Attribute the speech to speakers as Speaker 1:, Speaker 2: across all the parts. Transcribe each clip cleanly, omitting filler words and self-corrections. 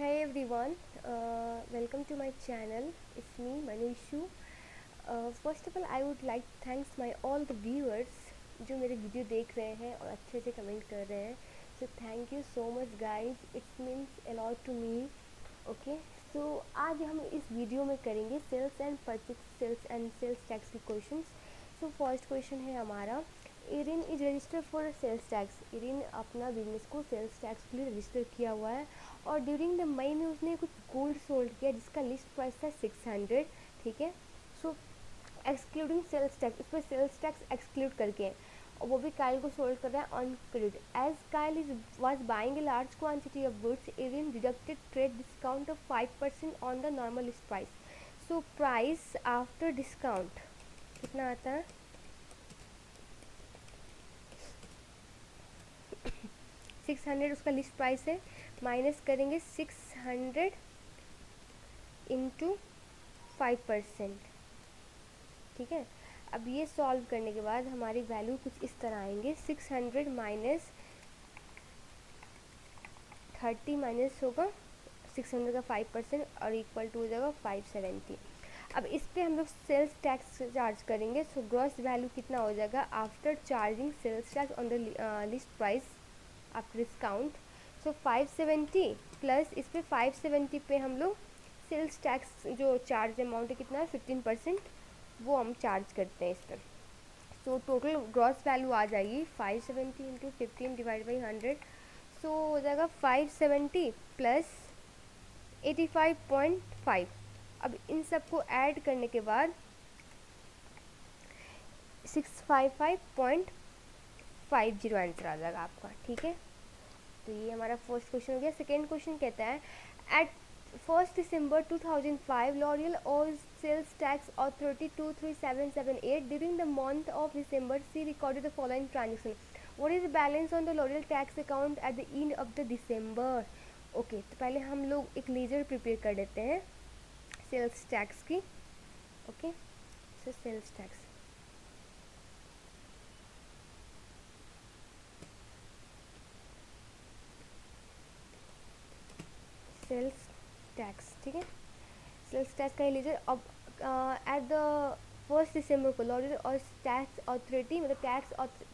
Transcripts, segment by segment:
Speaker 1: hey everyone, welcome to my channel. It's me, Manishu. First of all, I would like to thanks my all the viewers जो मेरे video देख रहे हैं और अच्छे से कमेंट कर रहे हैं. So thank you so much guys. It means a lot to me. Okay. So आज हम इस वीडियो में करेंगे sales and purchase sales tax के क्वेश्चंस. So फर्स्ट क्वेश्चन है हमारा, Erin is registered for sales tax. Erin अपना business को सेल्स टैक्स के लिए रजिस्टर किया हुआ है और ड्यूरिंग द मई में उसने कुछ गोल्ड सोल्ड किया जिसका लिस्ट प्राइस था 600. ठीक है. सो एक्सक्लूडिंग सेल्स टैक्स, उस पर सेल्स टैक्स एक्सक्लूड करके और वो भी काइल को सोल्ड कर रहा है on credit. As Kyle is was buying a large quantity of goods, Erin deducted trade discount of 5% on the normal list price. So price after discount कितना आता है? 600 उसका लिस्ट प्राइस है, माइनस करेंगे 600 इंटू 5%. ठीक है. अब ये सॉल्व करने के बाद हमारी वैल्यू कुछ इस तरह आएंगे. 600 माइनस 30 माइनस होगा 600 का 5% और इक्वल टू हो जाएगा 570. अब इस पे हम लोग सेल्स टैक्स चार्ज करेंगे. सो ग्रॉस वैल्यू कितना हो जाएगा after charging sales tax on the list price after discount. So 570 plus इस पे 570 पे हम लोग सेल्स टैक्स जो चार्ज अमाउंट है कितना है 15%, वो हम चार्ज करते हैं इस पर. सो टोटल ग्रॉस वैल्यू आ जाएगी 570 इंटू 15 डिवाइड बाई 100. सो हो जाएगा 570 प्लस 85.5. अब इन सबको ऐड करने के बाद 655.50 आंसर आ जाएगा आपका. ठीक है. तो ये हमारा फर्स्ट क्वेश्चन हो गया. सेकेंड क्वेश्चन कहता है, eight 1 December 2005 L'Oreal owes sales tax authority 23778. During the month of December she recorded the following transaction. What is the balance on the L'Oreal tax account at the end of the December? Okay, तो पहले हम लोग एक laser prepare कर लेते हैं sales tax की. Okay, so sales tax sales tax. ठीक है. सेल्स टैक्स का लीजिए. अब एट द 1 December को लॉरियल और टैक्स अथॉरिटी, मतलब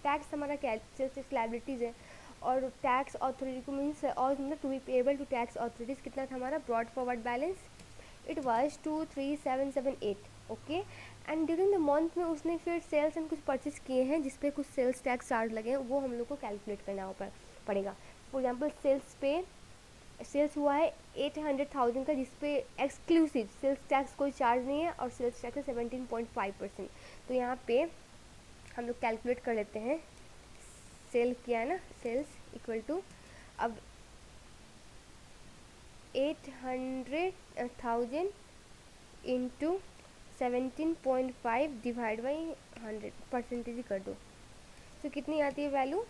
Speaker 1: टैक्स हमारा क्या है, सेल्स टैक्स लाइबिलिटीज़ है और टैक्स अथॉरिटी को मीन्स और मतलब to be payable to tax authorities कितना था हमारा brought forward balance. It was 23778. Okay. And during the month में उसने फिर सेल्स एंड कुछ परचेज किए हैं जिस पे कुछ सेल्स टैक्स चार्ज लगे हैं, वो हम लोग को कैलकुलेट करना पड़ेगा. फॉर एग्जाम्पल सेल्स हुआ है 800,000 का जिसपे एक्सक्लूसिव सेल्स टैक्स कोई चार्ज नहीं है और सेल्स टैक्स है 17.5%. तो यहाँ पे हम लोग कैलकुलेट कर लेते हैं. सेल किया है ना, सेल्स इक्वल टू, अब 800,000 इंटू 17.5 डिवाइड बाई 100 परसेंटेज ही कर दो. तो कितनी आती है value?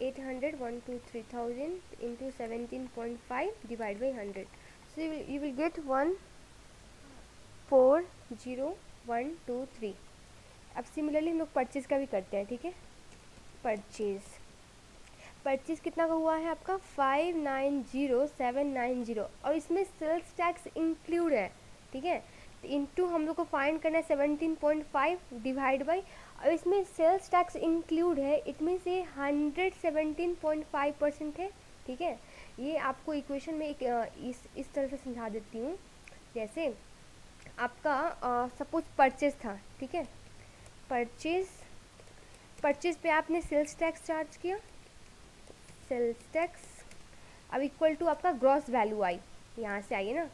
Speaker 1: 800,123,000 into 17.5 divided by 100. So you will get 140,123. अब सिमिलरली हम लोग परचेज का भी करते हैं. ठीक है. परचेज कितना का हुआ है आपका 590,790 और इसमें सेल्स टैक्स इंक्लूड है. ठीक है. इनटू हम लोग को फाइंड करना है 17.5 डिवाइड बाई, और इसमें सेल्स टैक्स इंक्लूड है. इट मीन्स ये 117.5% है. ठीक है. ये आपको इक्वेशन में एक इस तरह से समझा देती हूँ. जैसे आपका सपोज परचेज था. ठीक है. परचेज पे आपने सेल्स टैक्स चार्ज किया. सेल्स टैक्स अब इक्वल टू आपका ग्रॉस वैल्यू आई, यहाँ से आई है ना.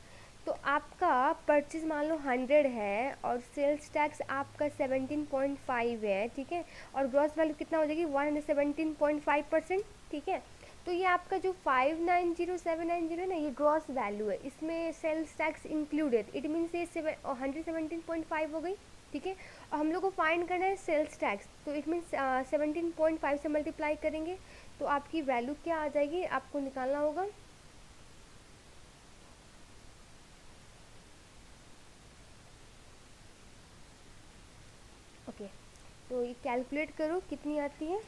Speaker 1: तो आपका परचेज मान लो 100 है और सेल्स टैक्स आपका 17.5 है. ठीक है. और ग्रॉस वैल्यू कितना हो जाएगी 117.5%. ठीक है. तो ये आपका जो 590,790 है ना, ये ग्रॉस वैल्यू है, इसमें sales tax included. It means ये 117.5 हो गई. ठीक है. और हम लोग को फाइंड करना है सेल्स टैक्स, तो इट मीन्स 17.5 से मल्टीप्लाई करेंगे तो आपकी वैल्यू क्या आ जाएगी, आपको निकालना होगा. ओके. तो ये कैलकुलेट करो कितनी आती है.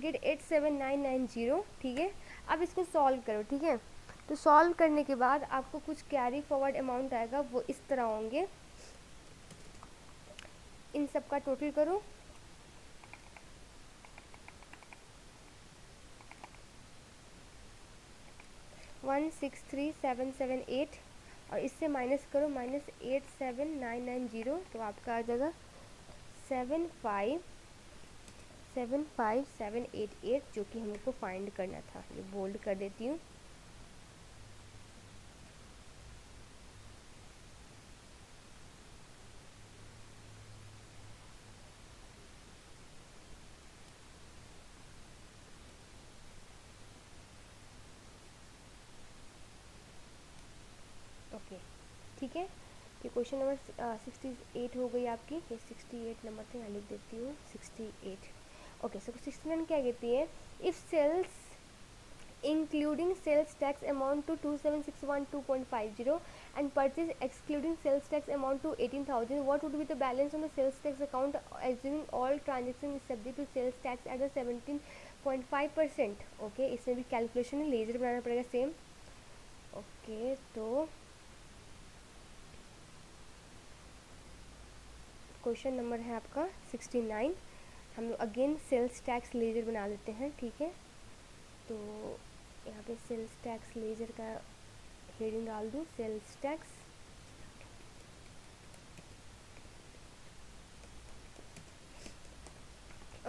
Speaker 1: गेट 87990, ठीक है। अब इसको सॉल्व करो, ठीक है। तो सॉल्व करने के बाद आपको कुछ कैरी फॉरवर्ड अमाउंट आएगा, वो इस तरह होंगे। इन सब का टोटल करो, 163778, और इससे माइनस करो -87990, तो आपका आ जाएगा 7575788, जो कि हमको फाइंड करना था। ये बोल्ड कर देती हूँ। ओके, ठीक है। ये क्वेश्चन नंबर 68 हो गई आपकी। ये 68 नंबर थे, यहाँ लिख देती हूँ 68। ओके, सो 69 क्या कहती है, if sales including sales tax amount to 27612.50 and purchase excluding sales tax amount to 18,000, what would be the balance on the sales tax account assuming all transactions is subject to sales tax at the 17.5%? Okay, इसमें भी calculation है, laser बनाना पड़ेगा same. Okay, तो question number है आपका 69। हम लोग again sales tax laser बना लेते हैं, ठीक है। तो यहाँ पे सेल्स टैक्स लेजर का हेडिंग डाल दूँ, सेल्स टैक्स।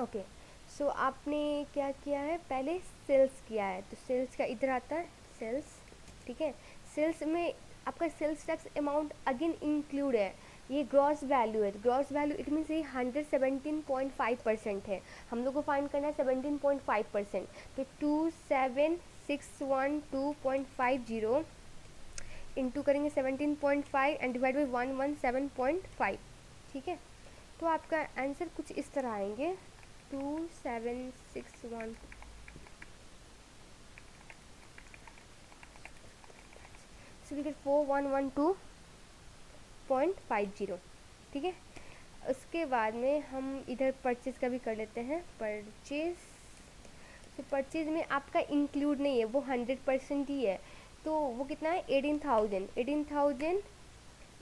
Speaker 1: ओके, सो आपने क्या किया है, पहले सेल्स किया है, तो सेल्स का इधर आता है सेल्स, ठीक है। सेल्स में आपका sales tax amount again include है, ये ग्रॉस वैल्यू है। ग्रॉस वैल्यू इट मीन्स ये 117.5% है। हम लोग को फाइंड करना है 17.5%, तो 27612.50 इंटू करेंगे 17.5 एंड डिवाइड बाई 117.5, ठीक है। तो आपका आंसर कुछ इस तरह आएंगे, 2761 4112.50, ठीक है। उसके बाद में हम इधर परचेज का भी कर लेते हैं, परचेज। तो परचेज में आपका इंक्लूड नहीं है, वो 100% ही है, तो वो कितना है 18,000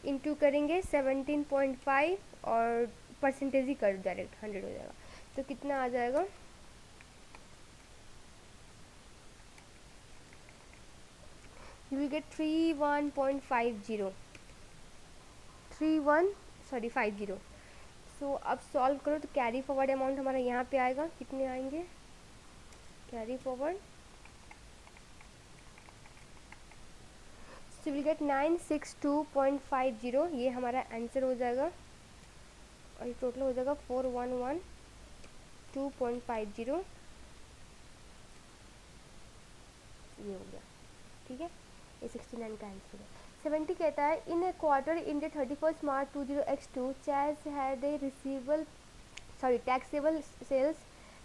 Speaker 1: इंटू करेंगे 17.5 और परसेंटेज ही कर डायरेक्ट 100 हो जाएगा, तो कितना आ जाएगा, यू विल गेट 50। सो अब सॉल्व करो तो कैरी फॉरवर्ड अमाउंट हमारा यहाँ पे आएगा, कितने आएंगे carry forward, so will get 962.50, ये हमारा आंसर हो जाएगा, और ये टोटल हो जाएगा 4112.50, ये हो गया, ठीक है। ये 69 का आंसर है। 70 कहता है, in a quarter in the 31st March 20x2 Chaz had a taxable sales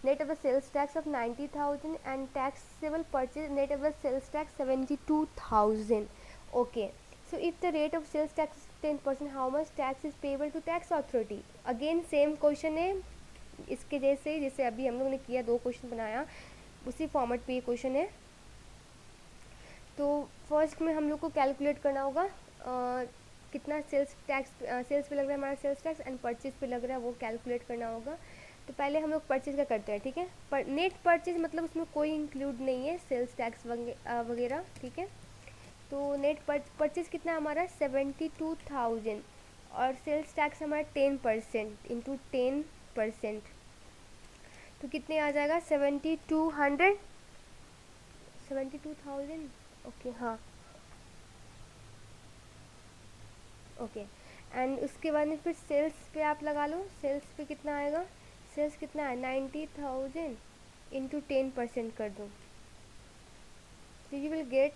Speaker 1: net of the sales tax of 90,000 and taxable purchase net of the sales tax 72,000. Okay, so if the rate of sales tax is 10%, how much tax is payable to tax authority? Again same question है, इसके जैसे अभी हम लोग ने किया, दो question बनाया, उसी फॉर्मेट पे ये क्वेश्चन है। तो फर्स्ट में हम लोग को कैलकुलेट करना होगा कितना सेल्स टैक्स, सेल्स पे लग रहा है हमारा सेल्स टैक्स एंड परचेज पे लग रहा है, वो कैलकुलेट करना होगा। तो पहले हम लोग परचेज का करते हैं, ठीक है। पर नेट परचेज मतलब उसमें कोई इंक्लूड नहीं है सेल्स टैक्स वगैरह, ठीक है। तो नेट परचेज कितना हमारा 72,000 और सेल्स टैक्स हमारा 10% इंटू 10%, तो कितने आ जाएगा 72,000। ओके, हाँ, ओके। एंड उसके बाद में फिर सेल्स पे आप लगा लो, सेल्स पे कितना आएगा, सेल्स कितना है 90,000 इंटू 10% कर दो, तो यू विल गेट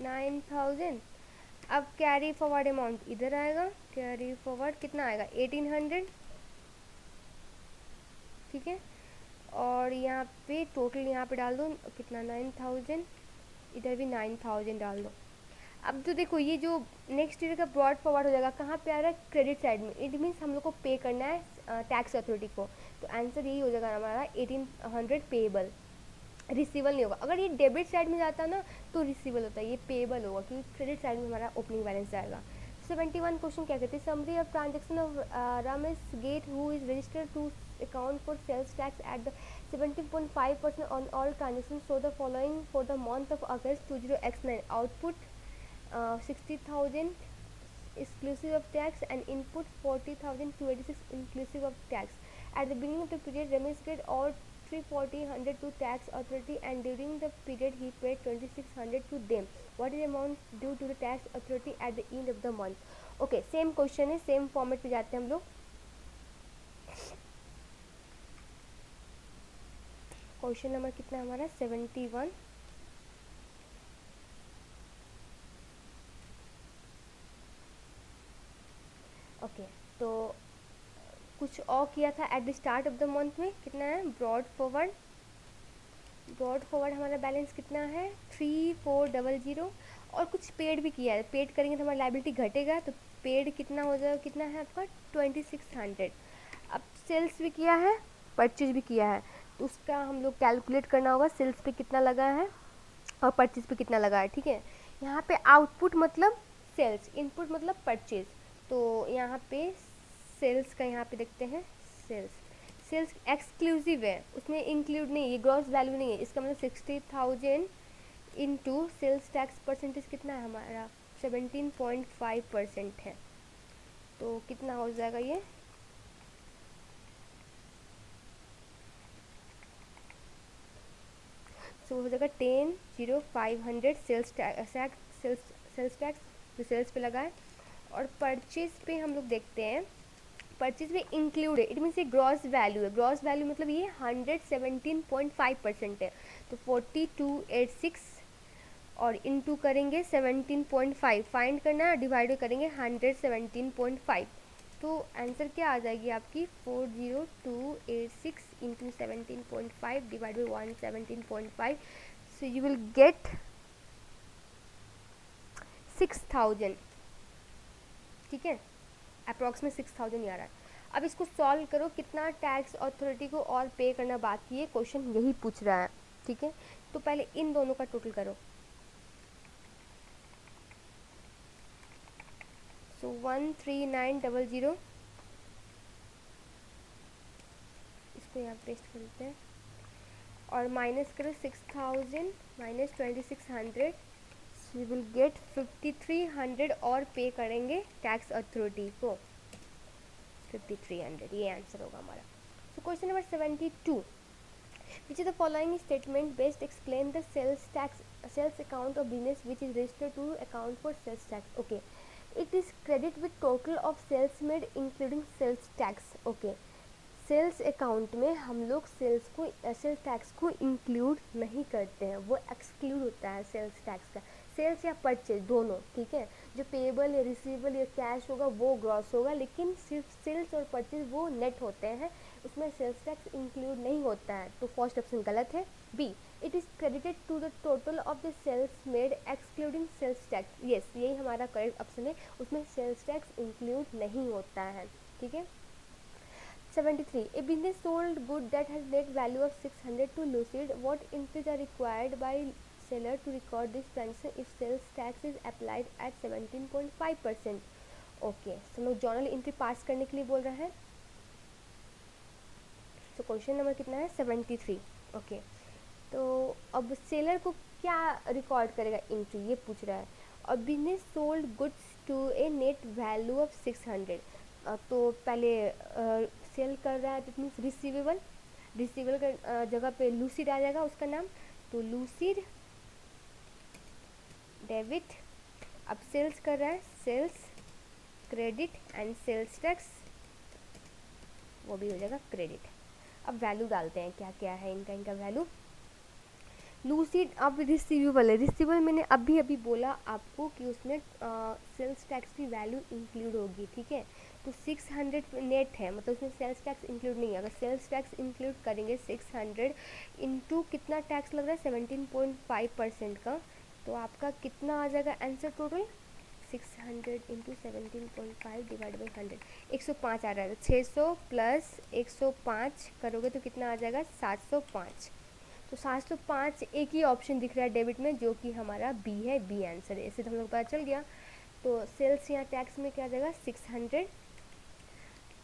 Speaker 1: 9,000। अब कैरी फॉरवर्ड अमाउंट इधर आएगा, कैरी फॉरवर्ड कितना आएगा 1800, ठीक है। और यहाँ पे टोटल यहाँ पे डाल दो कितना 9,000, इधर भी 9,000 डाल दो। अब तो देखो ये जो नेक्स्ट ईयर का ब्रॉड फॉरवर्ड हो जाएगा, कहाँ पे आ रहा है, क्रेडिट साइड में। इट मीन्स हम लोग को पे करना है टैक्स अथॉरिटी को। तो आंसर यही हो जाएगा हमारा 1800 पेएबल, रिसीवल नहीं होगा। अगर ये डेबिट साइड में जाता ना तो रिसीवल होता है, ये पेएबल होगा क्योंकि क्रेडिट साइड में हमारा ओपनिंग बैलेंस जाएगा। 71 क्वेश्चन क्या कहते हैं, summary of transaction of Ramesh gate who is registered to account for sales tax at the 17.5% on all transactions. So the following for the month of August 2009: output 60,000 exclusive of tax and input 40,286 inclusive of tax. At the beginning of the period, Ramesh get all 340 to tax authority, and during the period he paid 2600 to them. What is the amount due to the tax authority at the end of the month? Okay, same question है, same format पे जाते हैं हम लोग। Question number कितना हमारा 71। Okay तो कुछ और किया था at the start of the month में, कितना है ब्रॉड फॉरवर्ड, ब्रॉड फॉरवर्ड हमारा बैलेंस कितना है 3400, और कुछ पेड भी किया है। पेड करेंगे तो हमारा लाइबिलिटी घटेगा, तो पेड कितना हो जाएगा, कितना है आपका 2600। अब सेल्स भी किया है, परचेज भी किया है, तो उसका हम लोग कैलकुलेट करना होगा, सेल्स पे कितना लगा है और परचेज पे कितना लगा है। ठीक है, यहाँ पे आउटपुट मतलब सेल्स, इनपुट मतलब परचेज। तो यहाँ पे सेल्स का यहाँ पे देखते हैं, सेल्स सेल्स एक्सक्लूसिव है, उसमें इंक्लूड नहीं है, ये ग्रॉस वैल्यू नहीं है, इसका मतलब 60,000 इंटू सेल्स टैक्स परसेंटेज कितना है हमारा 17.5% है। तो कितना हो जाएगा ये, सो हो जाएगा 10,500 सेल्स टैक्स जो सेल्स पे लगा है। और परचेज पे हम लोग देखते हैं, परचेज में इंक्लूड है, इट मीन्स ये ग्रॉस वैल्यू है, ग्रॉस वैल्यू मतलब ये 117.5% है। तो 4286 और इनटू करेंगे 17.5, फाइंड करना, डिवाइड करेंगे 117.5, तो आंसर क्या आ जाएगी आपकी 40286 into 17.5 divide by 117.5, so you will get 6000। ठीक है, अप्रॉक्सीमेट 6000 आ रहा है। अब इसको सॉल्व करो, कितना टैक्स अथॉरिटी को और पे करना बाकी है, क्वेश्चन यही पूछ रहा है। ठीक है, तो पहले इन दोनों का टोटल करो। सो 13900, इसको यहाँ पेस्ट कर देते हैं, और माइनस करो 6000 माइनस 2600, यू विल गेट 5300 और पे करेंगे टैक्स अथॉरिटी को 5300, ये आंसर होगा हमारा। So question number 72, which of the following statement best explain the sales account of business which is registered to account for sales tax? Okay, it is credit with total of sales made including sales tax. Okay, sales account में हम लोग sales tax को include नहीं करते हैं, वो exclude होता है सेल्स टैक्स का, सेल्स या परचेज दोनों। ठीक है, जो पेएबल या रिसीवेबल या कैश होगा वो ग्रॉस होगा, लेकिन सिर्फ सेल्स और परचेज वो नेट होते हैं, उसमें सेल्स टैक्स इंक्लूड नहीं होता है। तो फर्स्ट ऑप्शन गलत है। B, it is credited to the total of the sales made excluding sales tax. Yes, यही हमारा करेक्ट ऑप्शन है, उसमें सेल्स टैक्स इंक्लूड नहीं होता है। ठीक है। 73. A business sold good that has net value of 600 to Lucid. What entries are required by seller to record this transaction if sales tax is applied at 17.5%? Okay, so हम लोग journal entry पास करने के लिए बोल रहे हैं। तो question number कितना है 73। ओके, तो अब सेलर को क्या रिकॉर्ड करेगा एंट्री, ये पूछ रहा है। और business sold goods to a net value of 600, तो पहले सेल कर रहा है, तो मीन्स रिसीवेबल, रिसीवेबल का जगह पे लूसिड आ जाएगा उसका नाम, तो लूसिड डेबिट। अब सेल्स कर रहा है, sales credit and sales tax वो भी हो जाएगा क्रेडिट। अब वैल्यू डालते हैं, क्या क्या है इनका वैल्यू। लूसिड अब रिसीवेबल है, रिसीवेबल मैंने अभी अभी बोला आपको कि उसमें सेल्स टैक्स की वैल्यू इंक्लूड होगी। ठीक है, तो 600 नेट है, मतलब उसमें सेल्स टैक्स इंक्लूड नहीं है। अगर सेल्स टैक्स इंक्लूड करेंगे 600 इंटू कितना टैक्स लग रहा है 17.5% का, तो आपका कितना आ जाएगा answer total, 600 into 17.5 divide by 100, 105 आ रहा है। 600 प्लस 105 करोगे तो कितना आ जाएगा, 705। तो 705 एक ही ऑप्शन दिख रहा है डेबिट में, जो कि हमारा बी है, बी आंसर है। इससे तो हम लोग पता चल गया। तो सेल्स या टैक्स में क्या आ जाएगा 600,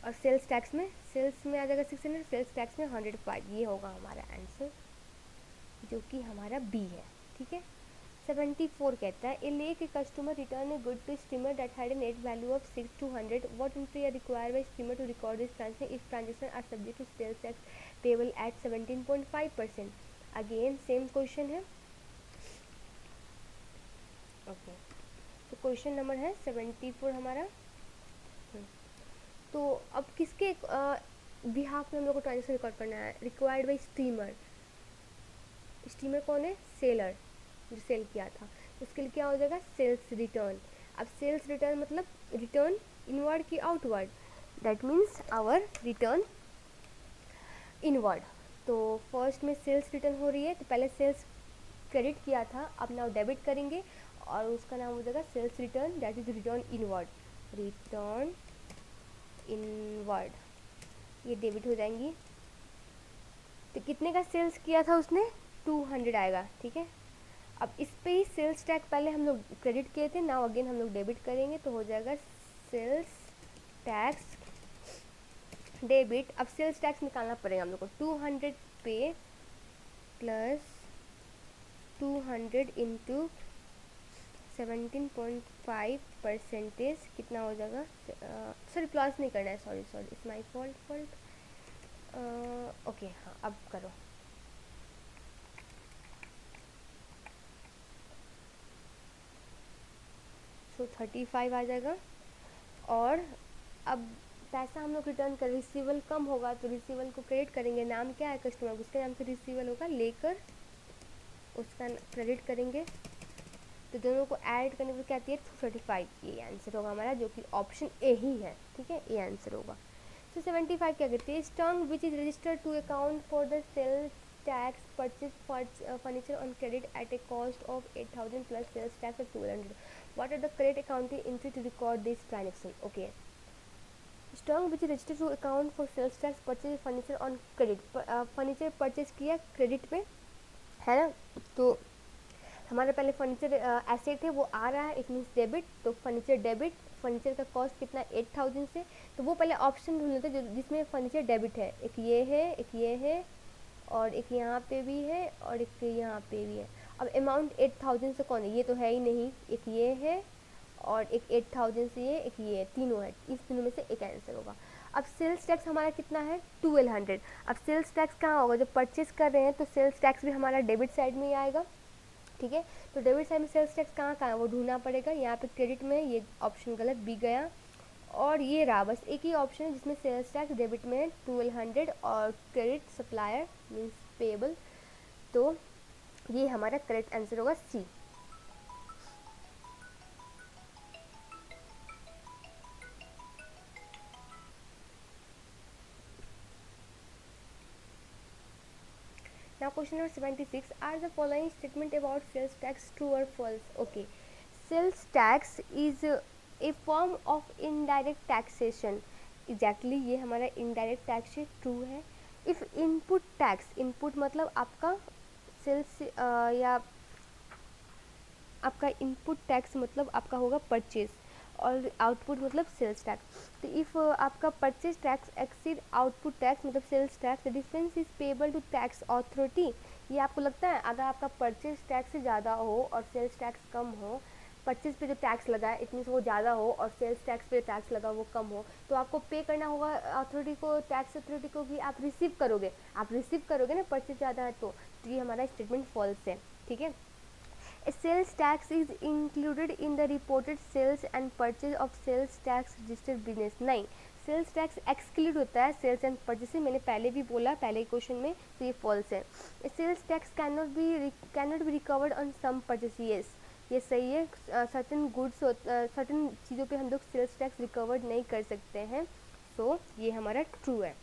Speaker 1: और सेल्स टैक्स में, सेल्स में आ जाएगा 600, सेल्स टैक्स में 105। ये होगा हमारा आंसर, जो कि हमारा बी है। ठीक है। 74 कहता है, a Lake a customer return a good to Steamer that had a net value of 6 to 100, what entry are required by Steamer to record this transaction if transaction are subject to sales tax payable at 17.5%। Again same question है। Okay, तो question number है 74 हमारा। तो अब किसके behalf में हम लोग को ट्रांजेक्शन रिकॉर्ड करना है, रिक्वायर्ड बाई स्टीमर। स्टीमर कौन है, सेलर, जो सेल किया था। उसके लिए क्या हो जाएगा, सेल्स रिटर्न। अब सेल्स रिटर्न मतलब रिटर्न इनवर्ड की outward, that means our return inward. तो फर्स्ट में सेल्स रिटर्न हो रही है, तो पहले सेल्स क्रेडिट किया था, अब नाउ डेबिट करेंगे, और उसका नाम हो जाएगा sales return, that is return inward. Return inward, ये डेबिट हो जाएंगी। तो कितने का सेल्स किया था उसने, 200 आएगा। ठीक है। अब इस पे ही सेल्स टैक्स पहले हम लोग क्रेडिट किए थे, नाउ अगेन हम लोग डेबिट करेंगे, तो हो जाएगा सेल्स टैक्स डेबिट। अब सेल्स टैक्स निकालना पड़ेगा हम लोग को, 200 पे प्लस 200 इंटू 17.5% कितना हो जाएगा, सॉरी प्लस नहीं करना है, sorry it's my fault. Okay हाँ, अब करो। सो 35 आ जाएगा। और अब पैसा हम लोग रिटर्न कर, रिसीवल कम होगा तो रिसीवल को क्रेडिट करेंगे। नाम क्या है कस्टमर, उसके नाम से रिसीवल होगा, लेकर उसका क्रेडिट करेंगे। तो दोनों को ऐड करने पर क्या आती है, 235। ये आंसर होगा हमारा, जो कि ऑप्शन ए ही है। ठीक है, ये आंसर होगा। तो 75 क्या कहते हैं, Stock which is registered to account for the sales tax purchase furniture on credit at a cost of 8000 plus sales tax of 1200, what are the correct accounting entry to record this transaction. Okay, Stock which is registered to account for sales tax purchase furniture on credit, furniture purchase किया credit पे, है ना। तो हमारे पहले furniture asset है वो आ रहा है, इट मीन्स डेबिट। तो फर्नीचर डेबिट, फर्नीचर का कॉस्ट कितना 8000 से, तो वो पहले ऑप्शन ढूंढ लेते हैं जिसमें फर्नीचर डेबिट है। एक ये है, एक ये है, और एक यहाँ पे भी है, और एक यहाँ पे भी है। अब अमाउंट 8000 से कौन है, ये तो है ही नहीं। एक ये है, और एक 8000 से ये, एक ये, तीनों है। इस तीनों में से एक आंसर होगा। अब सेल्स टैक्स हमारा कितना है, 1200। अब सेल्स टैक्स कहाँ होगा, जब परचेज कर रहे हैं तो सेल्स टैक्स भी हमारा डेबिट साइड में ही आएगा। ठीक है। तो डेबिट साइड में सेल्स टैक्स कहाँ है वो ढूंढना पड़ेगा। यहाँ पे क्रेडिट में, ये ऑप्शन गलत भी गया, और ये रहा बस एक ही ऑप्शन है जिसमें सेल्स टैक्स डेबिट में है 1200, और क्रेडिट सप्लायर मीन्स पेबल। तो ये हमारा करेक्ट आंसर होगा सी। Now question number 76, are the following statement about sales tax true or false? Okay, sales tax is a form of indirect taxation. Exactly, ये हमारा indirect tax है, true है। If input tax, input मतलब आपका sales या आपका input tax मतलब आपका होगा परचेज, और आउटपुट मतलब सेल्स टैक्स। तो इफ़ आपका purchase tax exceed output tax मतलब sales tax, the difference is payable to tax authority. ये आपको लगता है अगर आपका परचेज टैक्स ज़्यादा हो और सेल्स टैक्स कम हो, परचेज पे जो टैक्स लगा है इट मीन्स वो ज़्यादा हो, और सेल्स टैक्स पे जो टैक्स लगा वो कम हो, तो आपको पे करना होगा अथॉरिटी को, टैक्स अथॉरिटी को, कि आप रिसीव करोगे ना, परचेज ज़्यादा है तो ये हमारा स्टेटमेंट फॉल्स है। ठीक है। A sales tax is included in the reported sales and purchase of sales tax registered business। नहीं, सेल्स टैक्स एक्सक्लूड होता है सेल्स एंड परचेज से, मैंने पहले भी बोला पहले क्वेश्चन में, तो ये फॉल्स है। Sales tax can not be recovered on some purchase, yes ये सही है। सर्टन गुड्स, सर्टन चीज़ों पे हम लोग सेल्स टैक्स रिकवर्ड नहीं कर सकते हैं, सो ये हमारा ट्रू है।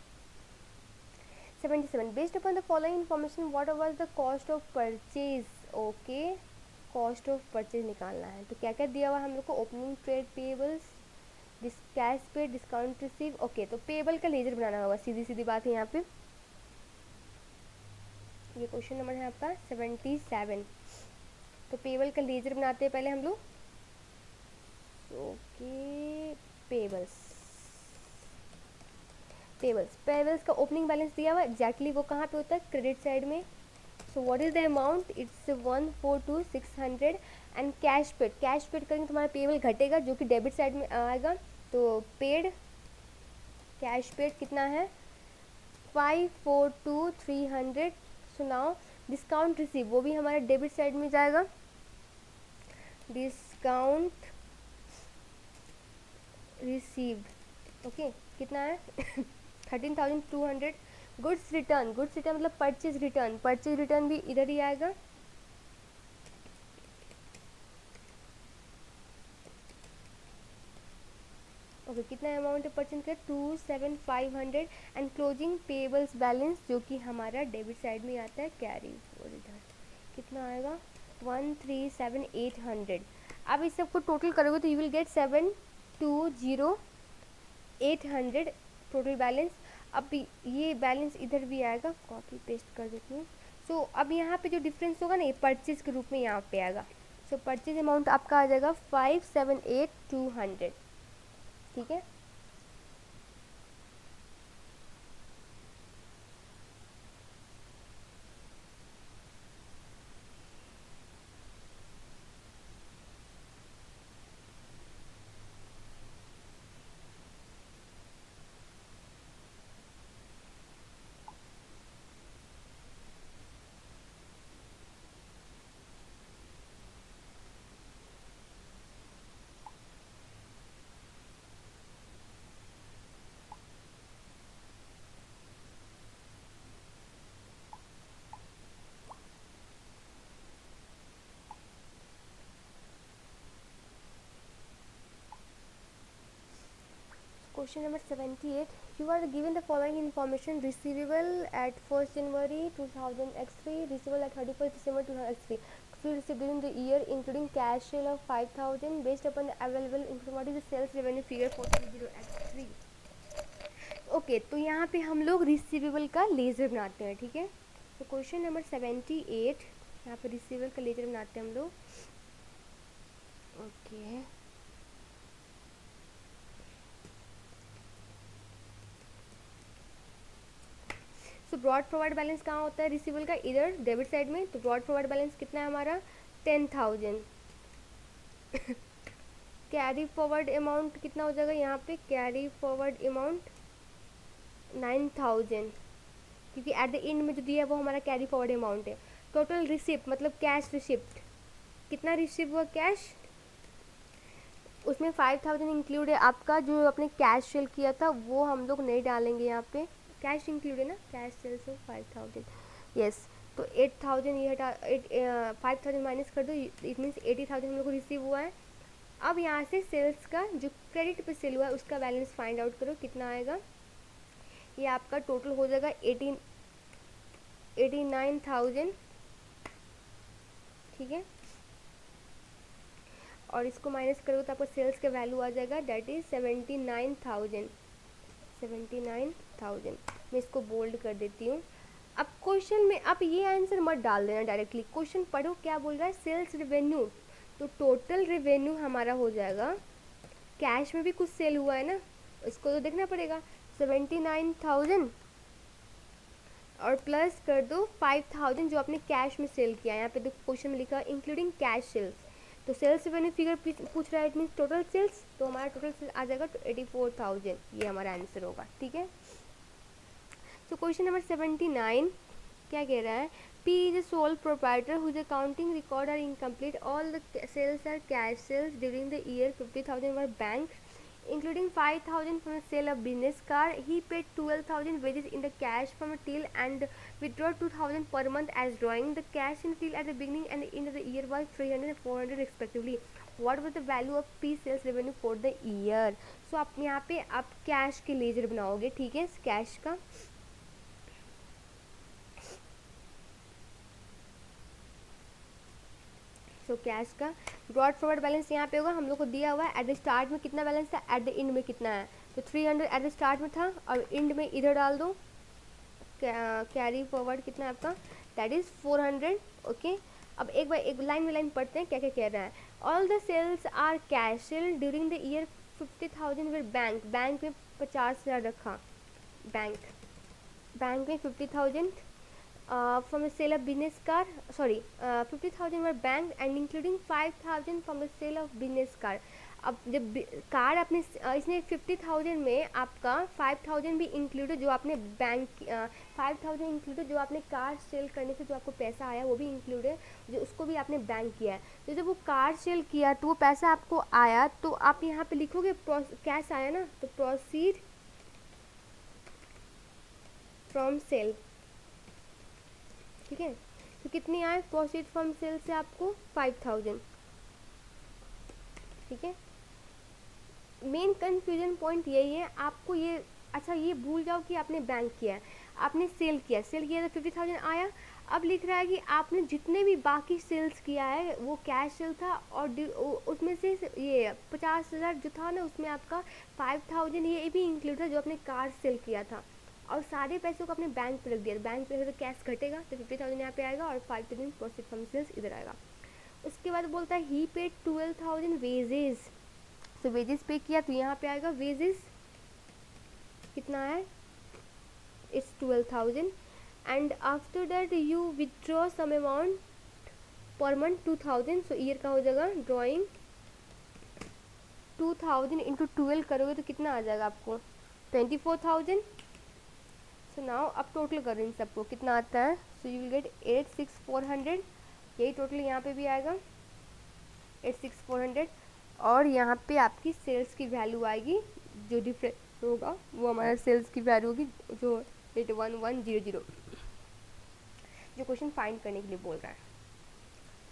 Speaker 1: 77, based upon the following information what was the cost of purchase. Okay, cost of purchase निकालना है। तो क्या क्या दिया हुआ हम लोग को, ओपनिंग ट्रेड पेबल्स, कैश पे, डिस्काउंट रिसीव। ओके, तो पेबल का लेजर बनाना होगा, सीधी सीधी बात है यहाँ पे। ये क्वेश्चन नंबर है आपका 77। तो पेबल का लेजर बनाते हैं पहले हम लोग। ओके, पेबल्स पेबल्स पेबल्स का ओपनिंग बैलेंस दिया हुआ एग्जैक्टली वो कहाँ पे होता है, क्रेडिट साइड में। So what is the amount, it's 142,600। And cash paid करेंगे तुम्हारा पेबल घटेगा जो कि डेबिट साइड में आएगा। तो पेड, कैश पेड कितना है 542,300। सुनाओ, डिस्काउंट रिसीव वो भी हमारा डेबिट साइड में जाएगा। डिस्काउंट रिसीव्ड, ओके, कितना है 13,200। गुड्स रिटर्न मतलब परचेज रिटर्न भी इधर ही आएगा। ओके, कितना अमाउंट है परचेज का 27,500। एंड क्लोजिंग पेबल्स बैलेंस जो कि हमारा डेबिट साइड में आता है, कैरी इधर कितना आएगा 137,800। अब इस सबको टोटल करोगे तो you will get 720,800 total balance. अब ये बैलेंस इधर भी आएगा, कॉपी पेस्ट कर देती हूँ। सो अब यहाँ पे जो डिफरेंस होगा ना ये परचेज के रूप में यहाँ पे आएगा। सो परचेज अमाउंट आपका आ जाएगा 578,200, ठीक है। Question number 78. You are given the following information: receivable at 1st January 2000 x3, receivable at 31st December 2000 x3. Free received during the year, including cash sale of 5,000. Based upon the available information, what is the sales revenue figure for 20x3? Okay, तो यहाँ पे हम लोग receivable का laser बनाते हैं, ठीक है। तो क्वेश्चन नंबर 78, यहाँ पे रिसीवेबल का लेजर बनाते हैं हम लोग। Okay, so broad forward balance कहाँ होता है रिसीवेबल का, इधर डेबिट साइड में। तो ब्रॉड फॉरवर्ड बैलेंस कितना है हमारा 10,000। कैरी फॉरवर्ड अमाउंट कितना हो जाएगा यहाँ पे, कैरी फॉरवर्ड अमाउंट 9,000, क्योंकि एट द एंड में जो दिया है वो हमारा कैरी फॉरवर्ड अमाउंट है। टोटल रिसिप्ट मतलब कैश रिसिप्ट, कितना रिसीव हुआ कैश, उसमें 5,000 इंक्लूड है आपका जो आपने कैश सेल किया था, वो हम लोग नहीं डालेंगे यहाँ पे, कैश इंक्लूड है ना, कैश सेल से 5,000, यस। तो 8,000 ये हटा 5,000 माइनस कर दो, इट मीन्स 80,000 हम लोग को रिसीव हुआ है। अब यहाँ से सेल्स का जो क्रेडिट पे सेल हुआ है उसका बैलेंस फाइंड आउट करो, कितना आएगा। ये आपका टोटल हो जाएगा 89,000, ठीक है। और इसको माइनस करोगे तो आपको सेल्स का वैल्यू आ जाएगा, दैट इज 79,000। मैं इसको बोल्ड कर देती हूँ। अब क्वेश्चन में आप ये आंसर मत डाल देना डायरेक्टली, क्वेश्चन पढ़ो क्या बोल रहा है, सेल्स रेवेन्यू। तो टोटल रेवेन्यू हमारा हो जाएगा, कैश में भी कुछ सेल हुआ है ना, इसको तो देखना पड़ेगा। 79,000 और प्लस कर दो 5,000 जो आपने कैश में सेल किया। यहाँ पे तो क्वेश्चन में लिखा इंक्लूडिंग कैश सेल्स, तो सेल्स रेवेन्यू फिगर पूछ रहा है, इट मीन्स टोटल सेल्स। तो हमारा टोटल सेल्स आ जाएगा 84,000, ये हमारा आंसर होगा, ठीक है। तो क्वेश्चन नंबर 79 क्या कह रहा है, P is a sole proprietor whose accounting record are incomplete. All the sales are cash sales. During the year, 50,000 were banked, including 5,000 from the sale of business car. He paid 12,000 wages in the cash from a till and withdrew 2,000 per month as drawing. The cash in till at the beginning and the end of the year was 300 and 400 respectively. What was the value of P sales revenue for the year? So आप यहाँ पे आप cash के laser बनाओगे, ठीक है, cash का। So cash का ब्रॉड फॉरवर्ड बैलेंस यहाँ पे होगा, हम लोग को दिया हुआ है एट द स्टार्ट में कितना बैलेंस था, एट द एंड में कितना है, तो 300 एट द स्टार्ट में था और एंड में इधर डाल दो, कैरी फॉरवर्ड कितना है आपका, दैट इज़ 400। ओके, अब एक बार एक लाइन में लाइन पढ़ते हैं क्या क्या कह रहा है। All the sales are cash during the year 50,000 with bank, bank में 50,000 रखा, बैंक में 50,000 from the sale of business car, sorry 50,000 were bank and including 5,000 from the sale of business car। अब जब कार आपने इसमें 50,000 में आपका 5,000 भी इंक्लूडेड, जो आपने बैंक 5,000 इंक्लूडेड जो आपने कार सेल करने से जो आपको पैसा आया वो भी इंक्लूडेड, जो उसको भी आपने बैंक किया है। तो जब वो कार सेल किया तो वो पैसा आपको आया, तो आप यहाँ पे लिखोगे कैश आया ना, तो प्रोसीड फ्रॉम सेल, ठीक है। तो कितनी आए प्रोसीड फ्रॉम सेल से आपको 5,000, ठीक है। मेन कंफ्यूजन पॉइंट यही है आपको, ये अच्छा ये भूल जाओ कि आपने बैंक किया है, आपने सेल किया तो 50,000 आया। अब लिख रहा है कि आपने जितने भी बाकी सेल्स किया है वो कैश सेल था, और उसमें से ये 50,000 जो था ना उसमें आपका 5,000 ये भी इंक्लूड था जो आपने कार सेल किया था, और सारे पैसों को अपने बैंक पे रख दिया। बैंक पे तो कैश घटेगा तो 50,000 यहाँ पे आएगा और 5,000 प्रोसीड फ्रॉम सेल्स इधर आएगा। उसके बाद बोलता है ही पेड 12,000 वेजेस, तो वेजेस पे किया तो यहाँ पे आएगा वेजेस कितना है, it's 12,000 and after that you withdraw some amount per month 2,000, so year का हो जाएगा ड्रॉइंग 2,000 इंटू 12 करोगे तो कितना आ जाएगा आपको 24,000। सो नाउ अब टोटल करो इन सबको कितना आता है, सो यू विल गेट 86,400, यही टोटल यहाँ पे भी आएगा 86,400, और यहाँ पे आपकी सेल्स की वैल्यू आएगी, जो डिफरेंस होगा वो हमारा सेल्स की वैल्यू होगी जो 81,100 जो क्वेश्चन फाइंड करने के लिए बोल रहा है,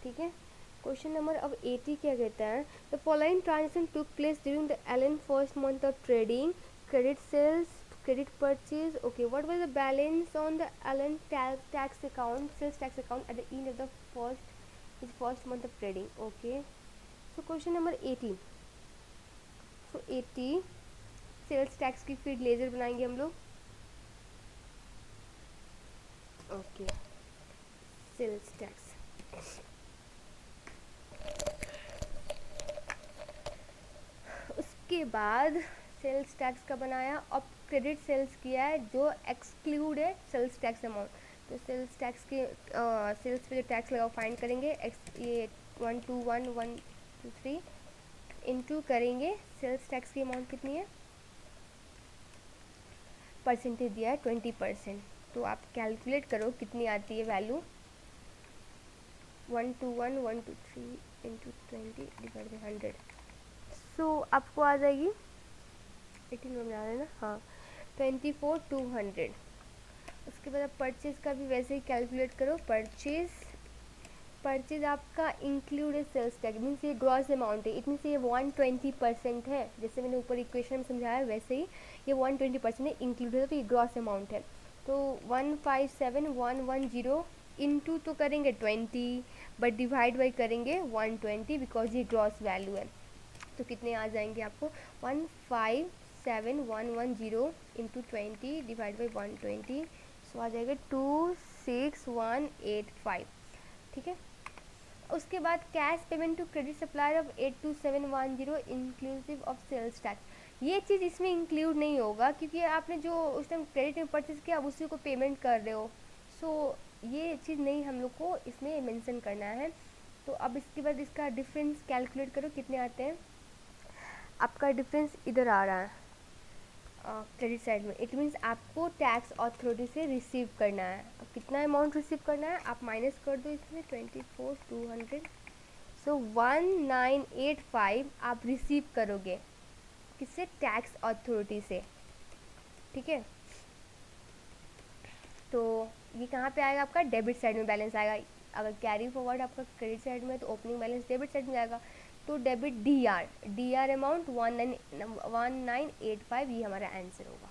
Speaker 1: ठीक है। क्वेश्चन नंबर अब 80 क्या कहता है, the following transaction took place during the Allen first month of trading, credit sales, credit purchase, okay, what was the balance on the Allen tax account, sales tax account at the end of the first month of trading, okay। So question number 80, so 80 sales tax की फिर laser बनाएंगे हम लोग, okay, sales tax, उसके बाद sales tax का बनाया, अब क्रेडिट सेल्स किया है जो एक्सक्लूड है सेल्स टैक्स अमाउंट, तो सेल्स टैक्स के सेल्स पे जो टैक्स लगाओ फाइंड करेंगे, ये 121,123 इनटू करेंगे सेल्स टैक्स की अमाउंट कितनी है, परसेंटेज दिया है 20%, तो आप कैलकुलेट करो कितनी आती है वैल्यू, 121,123 इंटू 20 डिवाइड बाई 100, सो आपको आ जाएगी 18 में बना रहे हैं ना, हाँ 24,200। उसके बाद आप परचेज़ का भी वैसे ही कैलकुलेट करो, परचेज आपका इंक्लूड है सेल्स टैक्स, मीन्स ये ग्रॉस अमाउंट है, इट मीन्स ये 120% है, जैसे मैंने ऊपर इक्वेशन में समझाया वैसे ही ये 120% है, इंक्लूड है, तो ये ग्रॉस अमाउंट है, तो 157,110 इंटू तो करेंगे 20 बट डिवाइड बाई करेंगे 120 बिकॉज ये ग्रॉस वैल्यू है, तो कितने आ जाएंगे आपको 157,110 इंटू 20 डिवाइड बाई 120, सो आ जाएगा 26,185, ठीक है। उसके बाद cash payment to credit supplier of 82710 inclusive of sales tax, ये चीज़ इसमें इंक्लूड नहीं होगा क्योंकि आपने जो उस टाइम क्रेडिट में परचेज किया आप उसी को पेमेंट कर रहे हो, सो ये चीज़ नहीं हम लोग को इसमें मेंशन करना है। तो अब इसके बाद इसका डिफरेंस कैलकुलेट करो कितने आते हैं, आपका डिफरेंस इधर आ रहा है क्रेडिट साइड में, इट मीन्स आपको टैक्स अथॉरिटी से रिसीव करना है, अब कितना अमाउंट रिसीव करना है आप माइनस कर दो इसमें 24,200, सो 1985 आप रिसीव करोगे किससे, टैक्स अथॉरिटी से, ठीक है। तो ये कहाँ पे आएगा आपका डेबिट साइड में बैलेंस आएगा, अगर कैरी फॉरवर्ड आपका क्रेडिट साइड में तो ओपनिंग बैलेंस डेबिट साइड में आएगा, तो डेबिट डी आर अमाउंट 1985 ये हमारा आंसर होगा।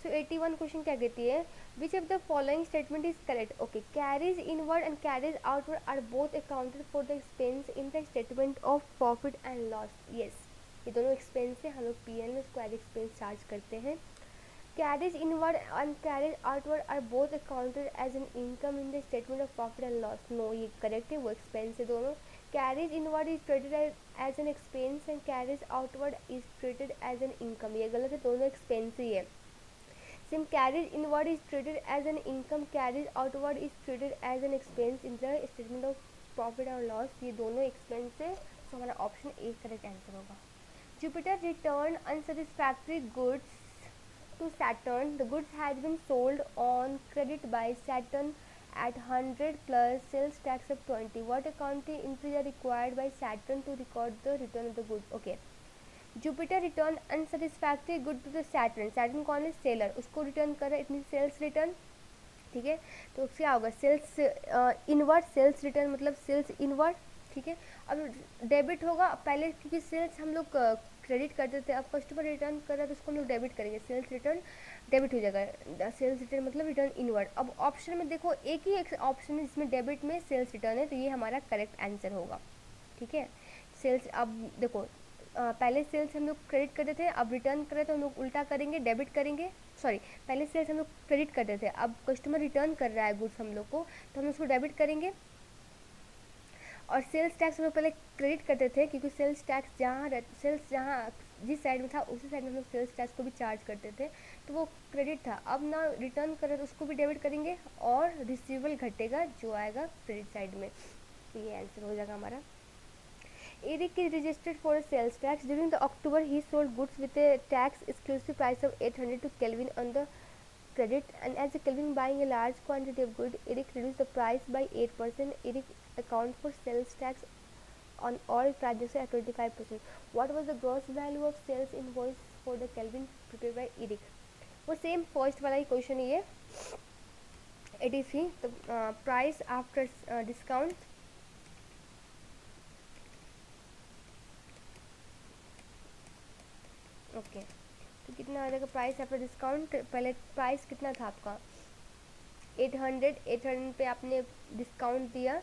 Speaker 1: सो 81 क्वेश्चन क्या कहती है, which of the following statement is correct. Okay, carriage inward and carriage outward are both accounted for the expense in the statement of profit and loss. Yes, ये दोनों expense है, हम लोग पी एन में उसको एज एक्सपेंस चार्ज करते हैं। Carriage inward and carriage outward are both accounted as an income in the statement of profit and loss. No, ये करेक्ट है, वो एक्सपेंस है दोनों। Carriage inward is treated as an expense and carriage outward is treated as an income, ये गलत है, दोनों expense ही है। Same, carriage inward is treated as an income, carriage outward is treated as an expense in the statement of profit or loss, ये दोनों expense है, तो हमारा ऑप्शन ए करेक्ट आंसर होगा। Jupiter returned unsatisfactory goods to Saturn. The goods had been sold on credit by Saturn at 100 plus sales tax of 20. What accounting entries are required by Saturn to record the return of the goods? Okay. Jupiter return unsatisfactory good to the Saturn, Saturn कौन है, seller, उसको return कर रहा है, इतनी sales return, ठीक है। तो क्या होगा, सेल्स इनवर्ड, सेल्स रिटर्न मतलब सेल्स इनवर्ड, ठीक है। अब डेबिट होगा, पहले क्योंकि सेल्स हम लोग क्रेडिट करते थे, अब कस्टमर रिटर्न कर रहा है तो उसको हम लोग डेबिट करेंगे, सेल्स रिटर्न डेबिट हो जाएगा, सेल्स रिटर्न मतलब रिटर्न इनवर्ड। अब ऑप्शन में देखो एक ही एक ऑप्शन है जिसमें डेबिट में सेल्स रिटर्न है, तो ये हमारा करेक्ट आंसर होगा, ठीक है। सेल्स, अब देखो पहले सेल्स हम लोग क्रेडिट करते थे, अब रिटर्न कर रहे तो हम लोग उल्टा करेंगे, डेबिट करेंगे, सॉरी पहले सेल्स हम लोग क्रेडिट करते थे, अब कस्टमर रिटर्न कर रहा है गुड्स हम लोग को, तो हम उसको डेबिट करेंगे। और सेल्स टैक्स हम लोग पहले क्रेडिट करते थे, क्योंकि सेल्स टैक्स सेल्स जहाँ जिस साइड में था उसी साइड में हम लोग सेल्स टैक्स को भी चार्ज करते थे, तो वो क्रेडिट था। अब ना रिटर्न कर रहे तो उसको भी डेबिट करेंगे, और रिसीवेबल घटेगा जो आएगा क्रेडिट साइड में, तो ये आंसर हो जाएगा हमारा। Eric is registered for a sales tax. During the October, he sold goods with a tax exclusive price of 800 to Kelvin on the credit, and as Kelvin buying a large quantity of good, Eric reduced the price by 8%. Eric account for sales tax on all transactions at 25%. What was the gross value of sales invoice for the Kelvin prepared by Eric? वो same first वाला ही question ये 83, तो price after discount, okay तो कितना आ जाएगा price after discount, पहले price कितना था आपका 800, 800 पे आपने डिस्काउंट दिया,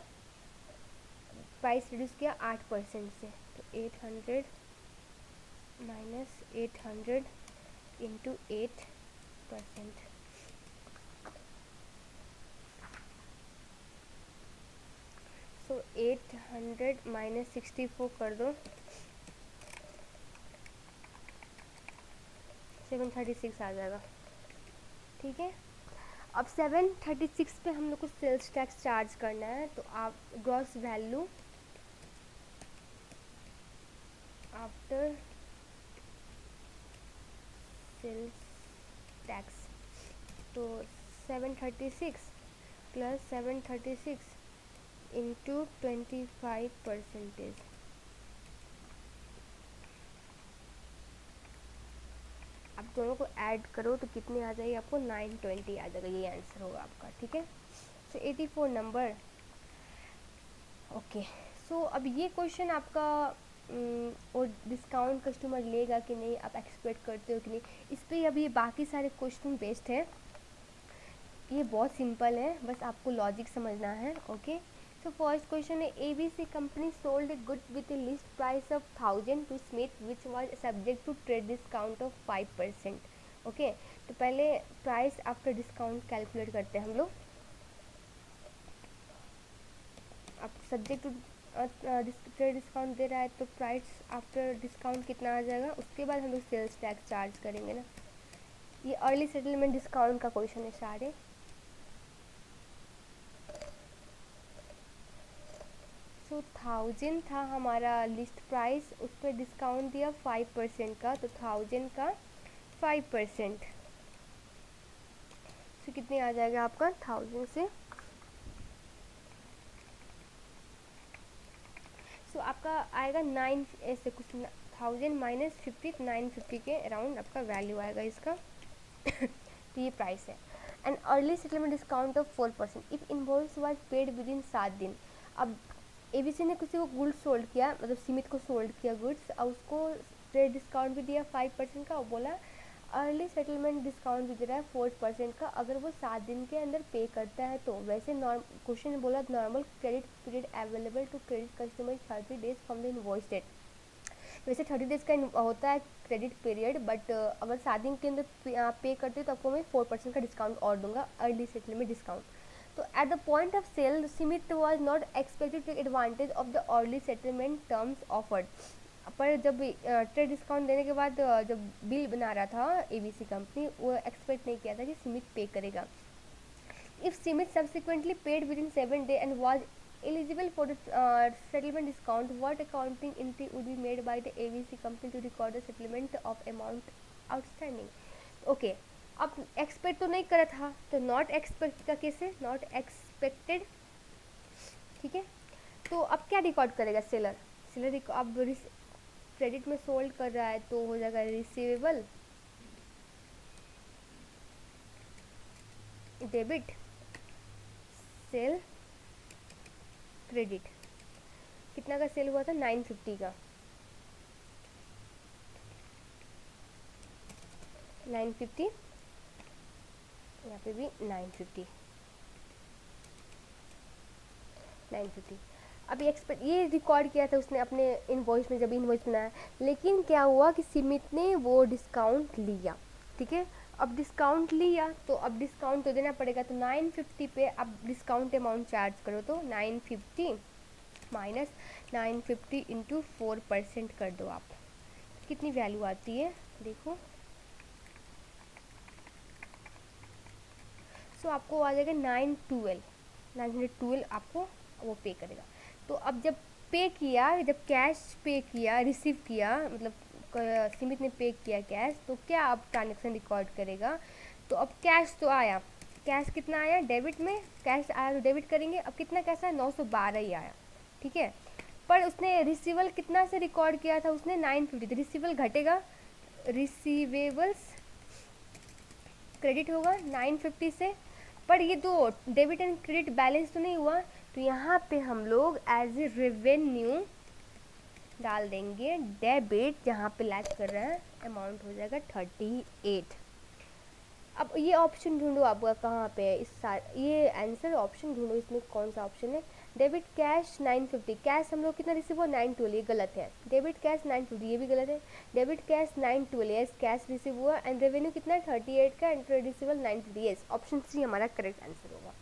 Speaker 1: प्राइस रिड्यूस किया 8% से, तो 800 माइनस 800 इंटू 8%, सो 800 माइनस 64 कर दो, 736 आ जाएगा, ठीक है। अब 736 पे हम लोग को सेल्स टैक्स चार्ज करना है, तो आप gross value after sales tax, तो 736 प्लस 736 इंटू 25%, आप दोनों को ऐड करो तो कितने आ जाएगी आपको, 920 आ जाएगा, ये आंसर होगा आपका, ठीक है। सो 84 नंबर, ओके। सो अब ये क्वेश्चन आपका और डिस्काउंट कस्टमर लेगा कि नहीं, आप एक्सपेक्ट करते हो कि नहीं, इस पर अभी ये बाकी सारे क्वेश्चन बेस्ड है, ये बहुत सिंपल है, बस आपको लॉजिक समझना है, ओके। So first question है, ABC company sold a good with a list price of 1000 to Smith which was subject to trade discount of 5%. Okay तो पहले प्राइस आफ्टर डिस्काउंट कैलकुलेट करते हैं हम लोग, अब सब्जेक्ट टू ट्रेड डिस्काउंट दे रहा है तो प्राइस आफ्टर डिस्काउंट कितना आ जाएगा, उसके बाद हम लोग सेल्स टैक्स चार्ज करेंगे ना, ये अर्ली सेटलमेंट डिस्काउंट का क्वेश्चन है सारे। सो 1000 था हमारा लिस्ट प्राइस, उस पर डिस्काउंट दिया 5% का, तो 1000 का 5%, तो कितने आ जाएगा आपका 1000 से, सो आपका आएगा 9 ऐसे कुछ, 1000 माइनस 50, 950 के अराउंड आपका वैल्यू आएगा इसका। तो ये प्राइस है। And early settlement discount of 4%, if invoice was paid with in 7 दिन। अब एबीसी ने किसी को गुड्स सोल्ड किया, मतलब सीमित को सोल्ड किया गुड्स, और उसको ट्रेड डिस्काउंट भी दिया 5% का, और बोला अर्ली सेटलमेंट डिस्काउंट भी दे रहा है 4% का, अगर वो 7 दिन के अंदर पे करता है तो। वैसे क्वेश्चन ने बोला normal credit period available to credit customer 30 days from the invoice date. वैसे 30 days का होता है क्रेडिट पीरियड, बट अगर 7 दिन के अंदर पे करते हो तो आपको मैं 4% का डिस्काउंट और दूंगा, अर्ली सेटलमेंट डिस्काउंट। तो at the point of sale Smith was not expected to take advantage of the early settlement terms offered. पर जब ट्रेड डिस्काउंट देने के बाद जब बिल बना रहा था एबीसी कंपनी, वो एक्सपेक्ट नहीं किया था कि सीमित पे करेगा। इफ सीमित subsequently paid with in 7 days and was eligible for the settlement discount, what accounting entry would be made by the ABC company to record the settlement of amount outstanding? Okay, अब expect तो नहीं करा था तो not expect का case है, not expected. ठीक है, तो अब क्या रिकॉर्ड करेगा सेलर? सेलर अब क्रेडिट में सोल्ड कर रहा है तो हो जाएगा रिसीवेबल, डेबिट, सेल, क्रेडिट। कितना का सेल हुआ था? 950 का, 950, यहाँ पे भी 950, 950। अभी एक्सपेक्ट ये रिकॉर्ड किया था उसने अपने इनवॉइस में, जब इनवॉइस बनाया। लेकिन क्या हुआ कि सीमित ने वो डिस्काउंट लिया। ठीक है, अब डिस्काउंट लिया तो अब डिस्काउंट तो देना पड़ेगा, तो 950 पे अब डिस्काउंट अमाउंट चार्ज करो, तो 950 माइनस 950 इंटू 4% कर दो आप। कितनी वैल्यू आती है देखो। सो आपको आ जाएगा 912 आपको वो पे करेगा। तो अब जब पे किया, जब कैश पे किया, रिसीव किया, मतलब सीमित ने पे किया कैश, तो क्या अब ट्रांजेक्शन रिकॉर्ड करेगा? तो अब कैश तो आया, कैश कितना आया डेबिट में, कैश आया तो डेबिट करेंगे। अब कितना कैश आया? 912 ही आया। ठीक है, पर उसने रिसीवल कितना से रिकॉर्ड किया था उसने? 950। तो रिसीवल घटेगा, रिसीवेबल्स क्रेडिट होगा 950 से, पर ये तो डेबिट एंड क्रेडिट बैलेंस तो नहीं हुआ, तो यहाँ पे हम लोग एज ए रेवेन्यू डाल देंगे डेबिट, जहाँ पे लैग कर रहा है अमाउंट हो जाएगा 38। अब ये ऑप्शन ढूंढो आपका कहाँ पे है, ये आंसर ऑप्शन ढूंढो, इसमें कौन सा ऑप्शन है? डेबिट कैश 950, कैश हम लोग कितना रिसीव हुआ? 912, ये गलत है। डेबिट कैश 950, ये भी गलत है। Debit cash 912, yes cash receive हुआ, एंड रेवेन्यू कितना है? 38 का, and receivable 950, yes option C हमारा करेक्ट आंसर होगा।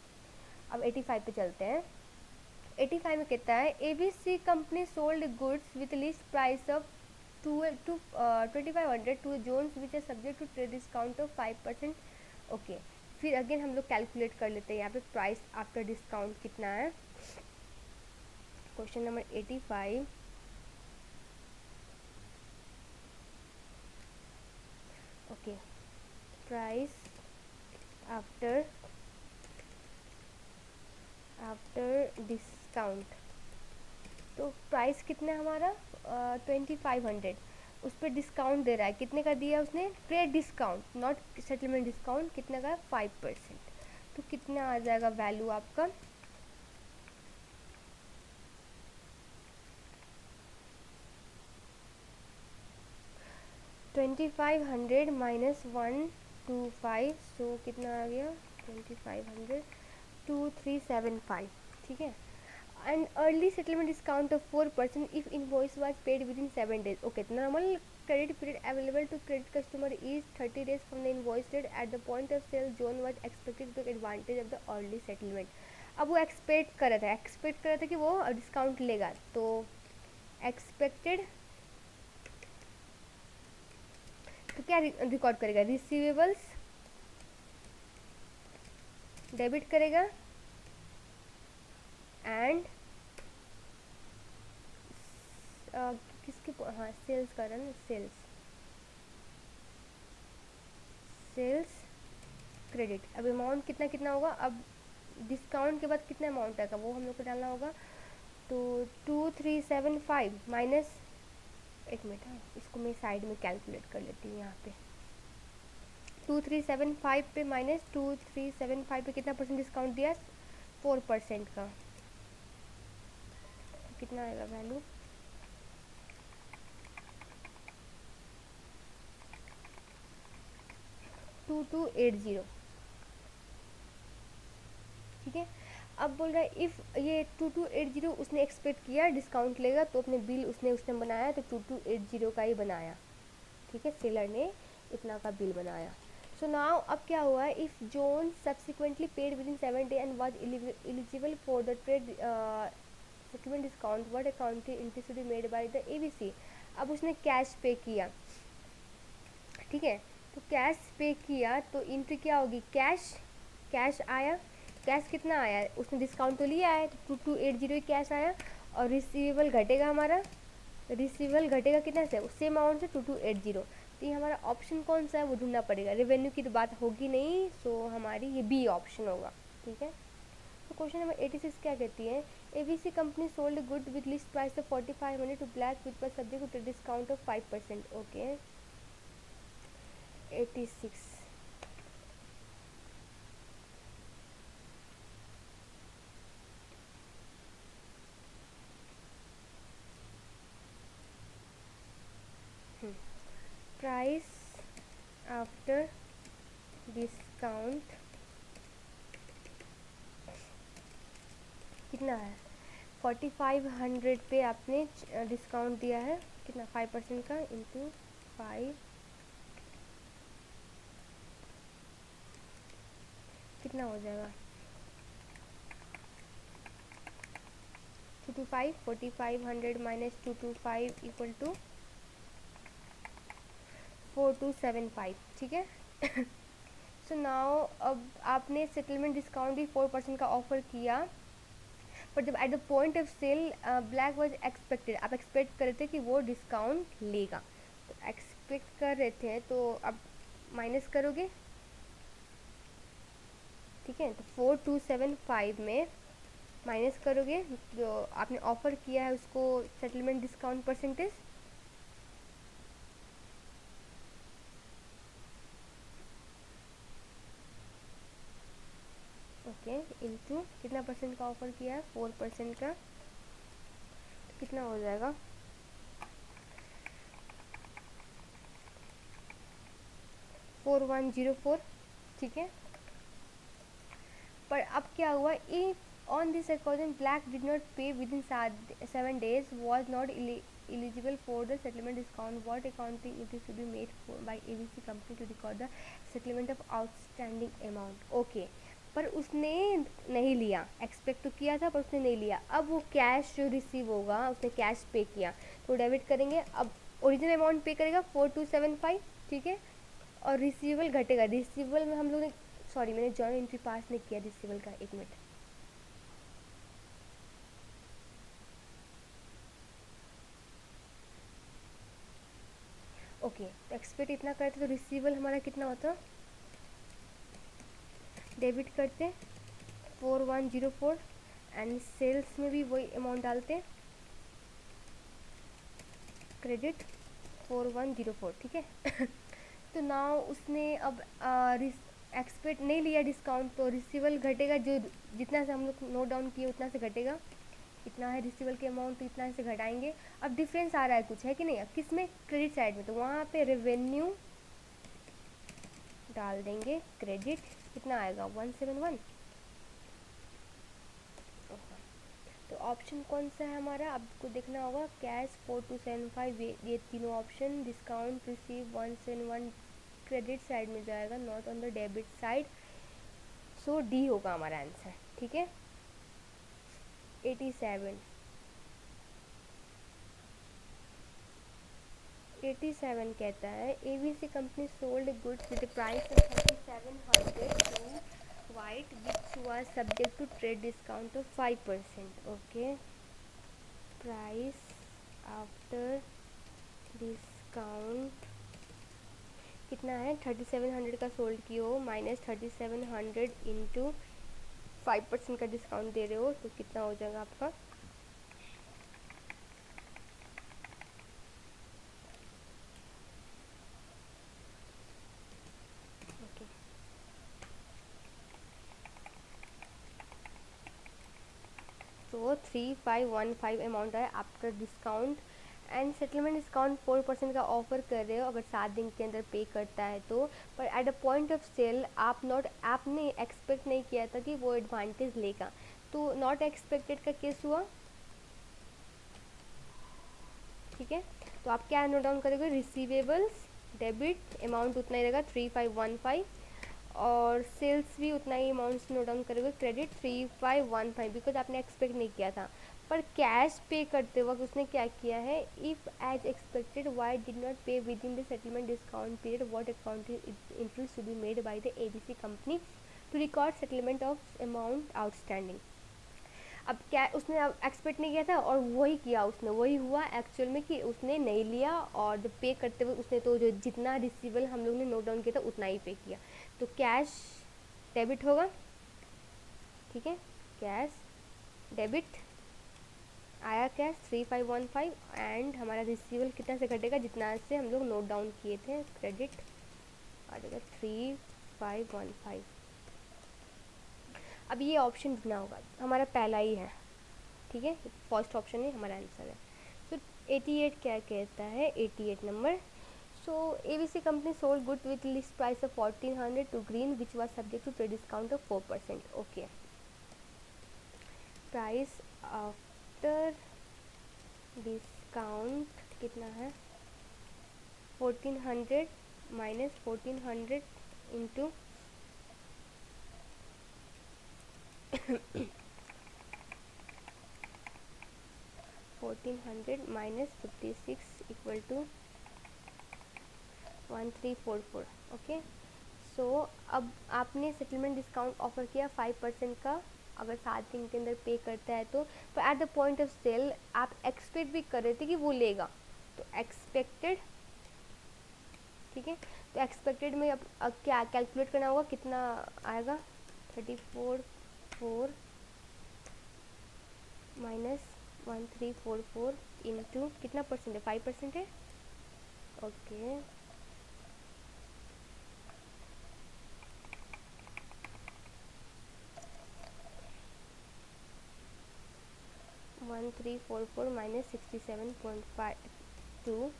Speaker 1: अब 85 पे चलते हैं। 85 में कहता है ABC company sold goods with list price of 2500 to Jones which are subject to trade discount of 5%। Okay, फिर अगेन हम लोग कैलकुलेट कर लेते हैं यहाँ पे प्राइस आफ्टर डिस्काउंट कितना है। Question number 85, okay, price after discount, तो प्राइस कितना है हमारा? 2500, उस पर डिस्काउंट दे रहा है, कितने का दिया उसने? Trade discount, not settlement discount. कितने का? 5%। तो कितना आ जाएगा वैल्यू आपका? $2500 माइनस 125, सो कितना आ गया? 2500, 2375। ठीक है, and early settlement discount of 4% if invoice was paid within 7 days. Okay, normal credit period available to credit customer is 30 days from the invoice date. At the point of sale, John was expected to take advantage of the early settlement. अब वो expect कर रहा था कि वो discount लेगा, तो expected, तो क्या रिकॉर्ड करेगा? रिसीवेबल्स डेबिट करेगा, एंड किसके, हाँ सेल्स का रहा ना, सेल्स क्रेडिट। अब अमाउंट कितना कितना होगा? अब डिस्काउंट के बाद कितना अमाउंट आएगा वो हम लोग को डालना होगा। तो 2375 माइनस, एक मिनट, हाँ इसको मैं साइड में कैलकुलेट कर लेती हूँ। यहाँ पे 2375 पे माइनस 2375 पे कितना परसेंट डिस्काउंट दिया? 4% का, कितना आएगा वैल्यू? 2280, ठीक है। अब बोल रहा है इफ़ ये 2280 उसने एक्सपेक्ट किया डिस्काउंट लेगा, तो अपने बिल उसने बनाया तो 2280 का ही बनाया, ठीक है, सेलर ने इतना का बिल बनाया। सो नाउ अब क्या हुआ है, if zone subsequently paid with in 7 days and was eligible for the trade settlement discount, what accounting entry should be made by the ABC. अब उसने कैश पे किया, ठीक है, तो कैश पे किया तो एंट्री क्या होगी, कैश, कैश आया, कैश कितना आया, उसने डिस्काउंट तो लिया है तो 2280 कैश आया, और रिसीवेबल घटेगा हमारा, रिसीवेबल घटेगा कितना से, उसी अमाउंट से 2280। तो ये हमारा ऑप्शन कौन सा है वो ढूंढना पड़ेगा, रेवेन्यू की तो बात होगी नहीं, सो हमारी ये बी ऑप्शन होगा, ठीक है। तो क्वेश्चन नंबर 86 क्या कहती है, ABC company sold good with list price of 4500 to Black with subject to discount of 5%, okay. 86, price after discount कितना है, 4500 पे आपने डिस्काउंट दिया है, कितना 5% का इंटू 5, कितना हो जाएगा 225, 4500 माइनस 225 इक्वल टू 4275, ठीक है। सो नाउ अब आपने सेटलमेंट डिस्काउंट भी 4% का ऑफर किया, पर जब at the point of sale Black was expected, आप एक्सपेक्ट कर रहे थे कि वो डिस्काउंट लेगा, तो एक्सपेक्ट कर रहे थे तो अब माइनस करोगे, ठीक है, तो 4275 में माइनस करोगे जो आपने ऑफर किया है उसको settlement discount percentage, okay, into कितना परसेंट का ऑफर किया है, 4% का, तो कितना हो जाएगा 4104, ठीक है। पर अब क्या हुआ, if on this according Black did not pay within 7 days was not eligible for the settlement discount, what accounting it is to be made for by ABC company to record the settlement of outstanding amount, okay। पर उसने नहीं लिया, expect तो किया था पर उसने नहीं लिया, अब वो कैश जो रिसीव होगा उसने कैश पे किया तो डेबिट करेंगे, अब ओरिजिनल अमाउंट पे करेगा 4275, ठीक है, और रिसीवेबल घटेगा, रिसीवेबल में हम लोग ने, सॉरी मैंने जॉइंट एंट्री पास नहीं किया रिसीवेबल का, एक मिनट, ओके, तो एक्सपेक्ट इतना करते तो रिसीवेबल हमारा कितना होता, डेबिट करते 4104 एंड सेल्स में भी वही अमाउंट डालते, क्रेडिट 4104, ठीक है। तो नाउ उसने अब एक्सपेक्ट नहीं लिया डिस्काउंट, तो रिसीवेबल घटेगा, जो जितना से हम लोग नोट डाउन किए उतना से घटेगा, इतना है रिसीवेबल के अमाउंट तो इतना से घटाएंगे, अब डिफरेंस आ रहा है कुछ है कि नहीं, अब किस में, क्रेडिट साइड में, तो वहाँ पे रेवेन्यू डाल देंगे, क्रेडिट कितना आएगा 171, तो ऑप्शन कौन सा है हमारा, आपको देखना होगा, कैश 4275, ये तीनों option, discount receive 171 credit side में जाएगा, not on the debit side, so D होगा हमारा आंसर, ठीक है। 87, 87 कहता है ABC company sold goods with price of 3700 to White which was subject to trade discount of 5%, okay, price after discount कितना है, 3700 का सोल्ड की हो, माइनस 3700 इंटू 5% का डिस्काउंट दे रहे हो, तो कितना हो जाएगा आपका, ओके, तो 3515 अमाउंट है after discount and settlement discount 4% का ऑफर कर रहे हो अगर 7 दिन के अंदर पे करता है तो, पर at a point of sale आपने एक्सपेक्ट नहीं किया था कि वो एडवांटेज लेगा, तो नॉट एक्सपेक्टेड का केस हुआ। ठीक है, तो आप क्या नोट डाउन करोगे, रिसीवेबल्स डेबिट अमाउंट उतना ही रहेगा 3515, और सेल्स भी उतना ही अमाउंट नोट डाउन करोगे, क्रेडिट 3515 बिकॉज आपने एक्सपेक्ट नहीं किया था। पर कैश पे करते वक्त उसने क्या किया है, if as expected Y did not pay within the settlement discount period what account entries to be made by the ABC company to record settlement of amount outstanding. अब क्या उसने अब एक्सपेक्ट नहीं किया था और वही किया उसने, वही हुआ एक्चुअल में कि उसने नहीं लिया, और जब पे करते हुए उसने तो जो जितना रिसीवेबल हम लोग ने नोट डाउन किया था उतना ही पे किया, तो कैश डेबिट होगा। ठीक है, कैश डेबिट आया, कैश 3515, एंड हमारा रिसीवेबल कितना से घटेगा, जितना से हम लोग नोट डाउन किए थे, क्रेडिट आ जाएगा 3515। अब ये ऑप्शन ढूंढना होगा, हमारा पहला ही है। ठीक है, फर्स्ट ऑप्शन ही हमारा आंसर है। तो 88 क्या कहता है, 88 number, so ABC company sold good with list price of 1400 to Green which was subject to trade discount of 4%। Okay, price after discount कितना है, 1400 minus 1400 into 1400 minus 56 equal to 1344। Okay, so अब आपने settlement discount offer किया 5% का, अगर 7 दिन के अंदर पे करता है तो, पर at the point of sale आप एक्सपेक्ट भी कर रहे थे कि वो लेगा, तो एक्सपेक्टेड। ठीक है, तो एक्सपेक्टेड में अब क्या कैलकुलेट करना होगा, कितना आएगा, 344 माइनस 1344 इंटू कितना परसेंट है, 5% है। Okay, 1344 minus 67.52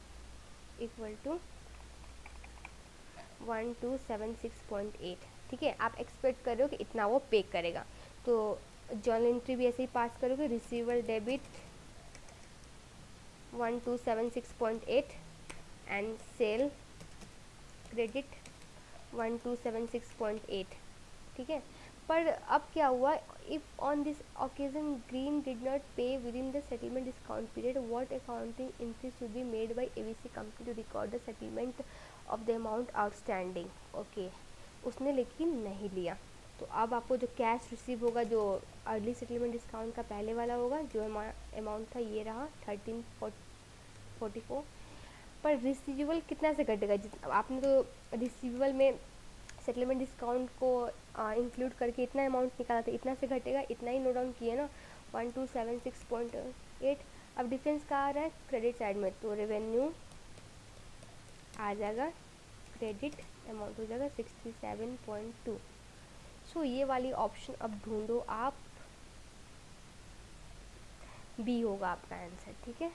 Speaker 1: equal to 1276.8। ठीक है, आप एक्सपेक्ट कर रहे हो कि इतना वो पे करेगा, तो जर्नल एंट्री भी ऐसे ही पास करोगे, receiver debit 1276.8 and sale credit 1276.8। ठीक है, पर अब क्या हुआ, if on this occasion Green did not pay within the settlement discount period what accounting entry should be made by ABC company to record the settlement of the amount outstanding. Okay, उसने लेकिन नहीं लिया, तो अब आपको जो cash receive होगा, जो अर्ली सेटलमेंट डिस्काउंट का पहले वाला होगा, जो अमाउंट था ये रहा 1344, पर रिसीवेबल कितना से घटेगा, आपने तो रिसीवेबल में सेटलमेंट डिस्काउंट को इंक्लूड करके इतना अमाउंट निकाला था, इतना से घटेगा, इतना ही नोट डाउन किया ना, 1276.8। अब डिफरेंस कहाँ आ रहा है, क्रेडिट साइड में, तो रेवेन्यू आ जाएगा, क्रेडिट अमाउंट हो जाएगा 67.2। सो ये वाली ऑप्शन अब ढूंढो आप, बी होगा आपका आंसर। ठीक है,